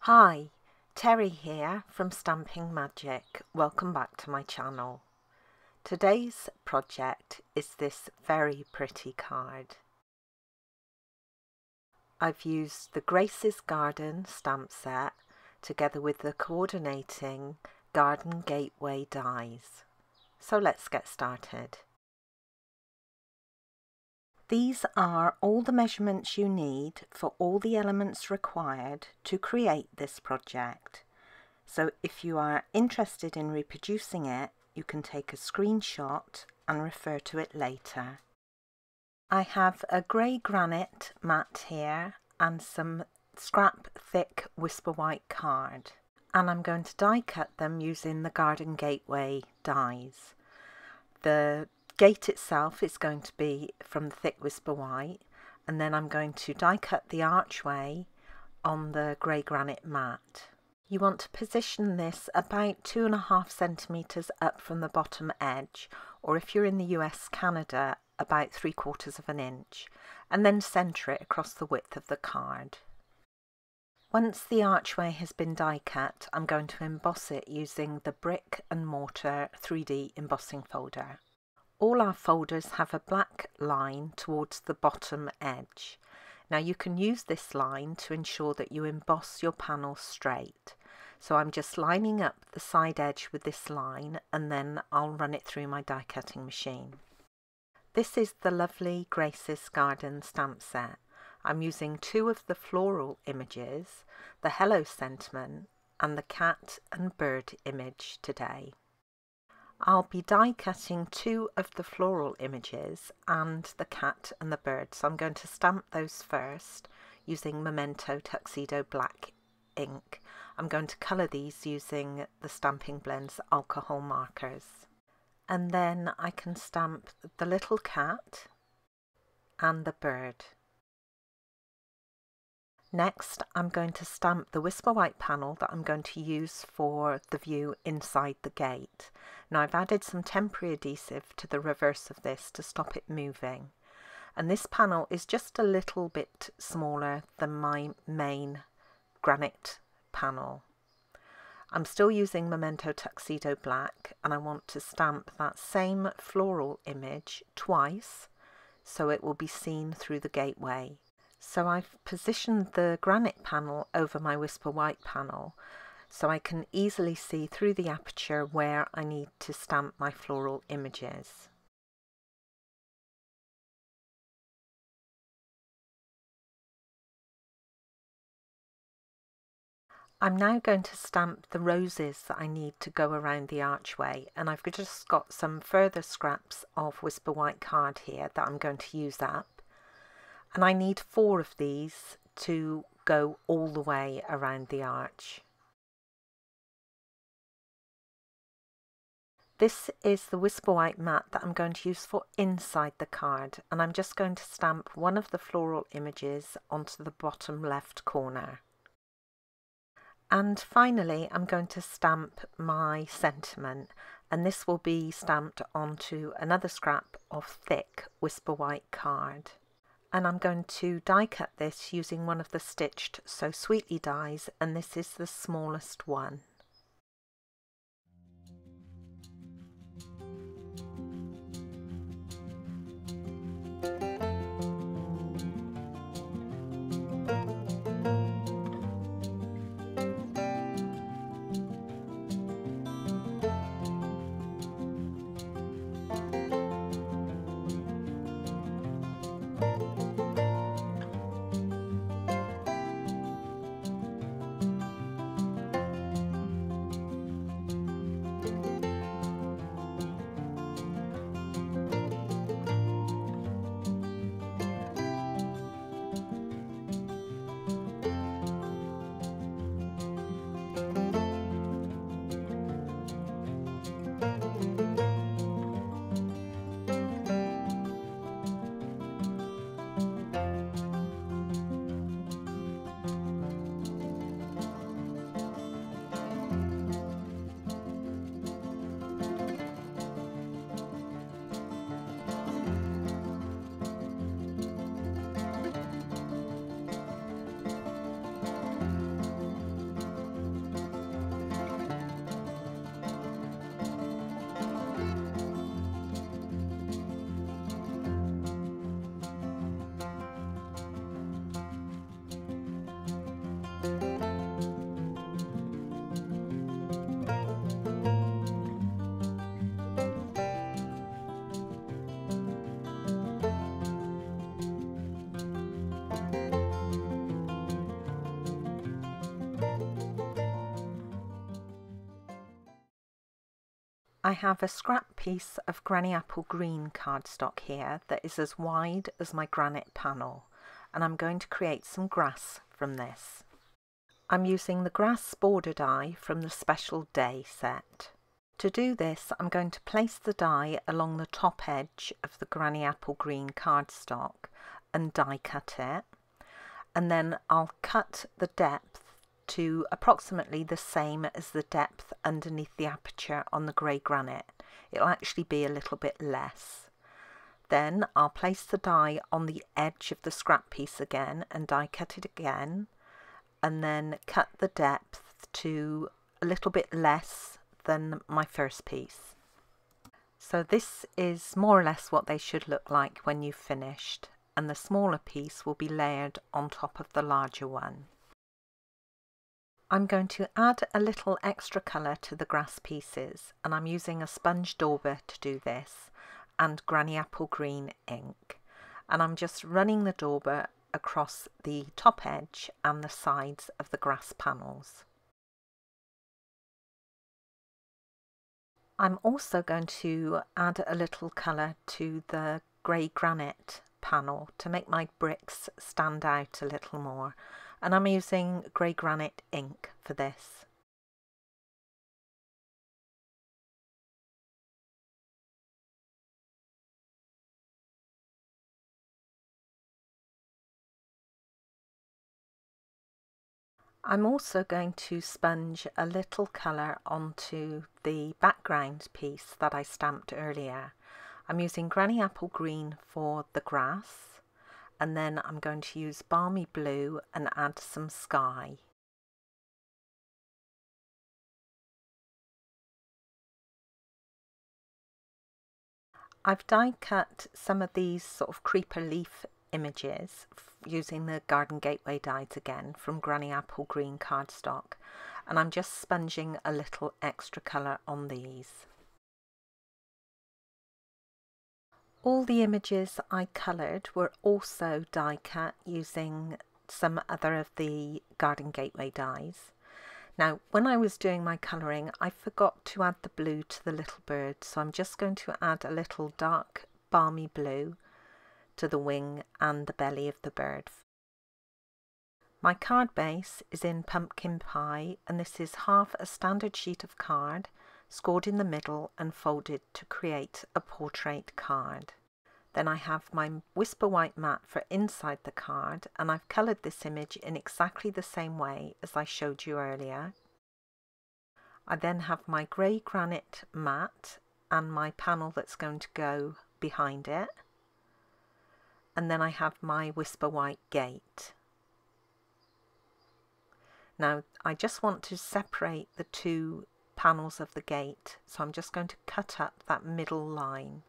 Hi, Teri here from Stamping Magic. Welcome back to my channel. Today's project is this very pretty card. I've used the Grace's Garden stamp set together with the coordinating Garden Gateway dies. So let's get started. These are all the measurements you need for all the elements required to create this project. So if you are interested in reproducing it, you can take a screenshot and refer to it later. I have a grey granite mat here and some scrap thick Whisper White card, and I'm going to die cut them using the Garden Gateway dies. The gate itself is going to be from the thick Whisper White, and then I'm going to die cut the archway on the grey granite mat. You want to position this about 2.5 centimetres up from the bottom edge, or if you're in the US, Canada, about 3/4 of an inch, and then centre it across the width of the card. Once the archway has been die cut, I'm going to emboss it using the Brick and Mortar 3D embossing folder. All our folders have a black line towards the bottom edge. Now you can use this line to ensure that you emboss your panel straight. So I'm just lining up the side edge with this line, and then I'll run it through my die cutting machine. This is the lovely Grace's Garden stamp set. I'm using 2 of the floral images, the Hello sentiment and the cat and bird image today. I'll be die cutting 2 of the floral images and the cat and the bird, so I'm going to stamp those first using Memento Tuxedo Black ink. I'm going to colour these using the Stamping Blends alcohol markers. And then I can stamp the little cat and the bird. Next, I'm going to stamp the Whisper White panel that I'm going to use for the view inside the gate. Now I've added some temporary adhesive to the reverse of this to stop it moving. And this panel is just a little bit smaller than my main granite panel. I'm still using Memento Tuxedo Black, and I want to stamp that same floral image twice so it will be seen through the gateway. So I've positioned the granite panel over my Whisper White panel so I can easily see through the aperture where I need to stamp my floral images. I'm now going to stamp the roses that I need to go around the archway, and I've just got some further scraps of Whisper White card here that I'm going to use up. And I need 4 of these to go all the way around the arch. This is the Whisper White mat that I'm going to use for inside the card, and I'm just going to stamp one of the floral images onto the bottom left corner. And finally I'm going to stamp my sentiment, and this will be stamped onto another scrap of thick Whisper White card. And I'm going to die cut this using one of the stitched So Sweetly dies, and this is the smallest one. I have a scrap piece of Granny Apple Green cardstock here that is as wide as my granite panel, and I'm going to create some grass from this. I'm using the grass border die from the Special Day set. To do this, I'm going to place the die along the top edge of the Granny Apple Green cardstock and die cut it, and then I'll cut the depth to approximately the same as the depth underneath the aperture on the grey granite. It'll actually be a little bit less. Then I'll place the die on the edge of the scrap piece again and die cut it again, and then cut the depth to a little bit less than my first piece. So this is more or less what they should look like when you've finished, and the smaller piece will be layered on top of the larger one. I'm going to add a little extra colour to the grass pieces, and I'm using a sponge dauber to do this and Granny Apple Green ink, and I'm just running the dauber across the top edge and the sides of the grass panels. I'm also going to add a little colour to the grey granite panel to make my bricks stand out a little more, and I'm using grey granite ink for this. I'm also going to sponge a little colour onto the background piece that I stamped earlier. I'm using Granny Apple Green for the grass, and then I'm going to use Balmy Blue and add some sky. I've die cut some of these sort of creeper leaf images using the Garden Gateway dies again from Granny Apple Green cardstock, and I'm just sponging a little extra colour on these. All the images I coloured were also die cut using some other of the Garden Gateway dies. Now, when I was doing my colouring, I forgot to add the blue to the little bird, so I'm just going to add a little dark balmy blue to the wing and the belly of the bird. My card base is in pumpkin pie, and this is half a standard sheet of card, scored in the middle and folded to create a portrait card. Then I have my Whisper White mat for inside the card, and I've coloured this image in exactly the same way as I showed you earlier. I then have my grey granite mat and my panel that's going to go behind it. And then I have my Whisper White gate. Now I just want to separate the two panels of the gate, so I'm just going to cut up that middle line.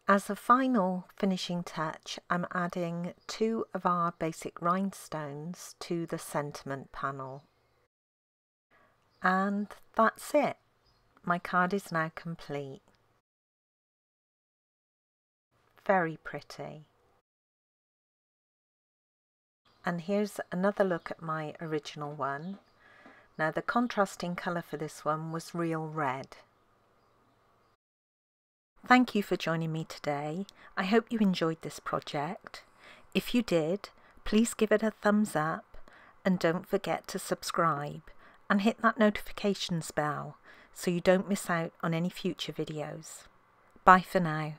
As a final finishing touch, I'm adding 2 of our basic rhinestones to the sentiment panel. And that's it. My card is now complete. Very pretty. And here's another look at my original one. Now the contrasting colour for this one was real red. Thank you for joining me today. I hope you enjoyed this project. If you did, please give it a thumbs up and don't forget to subscribe and hit that notifications bell so you don't miss out on any future videos. Bye for now.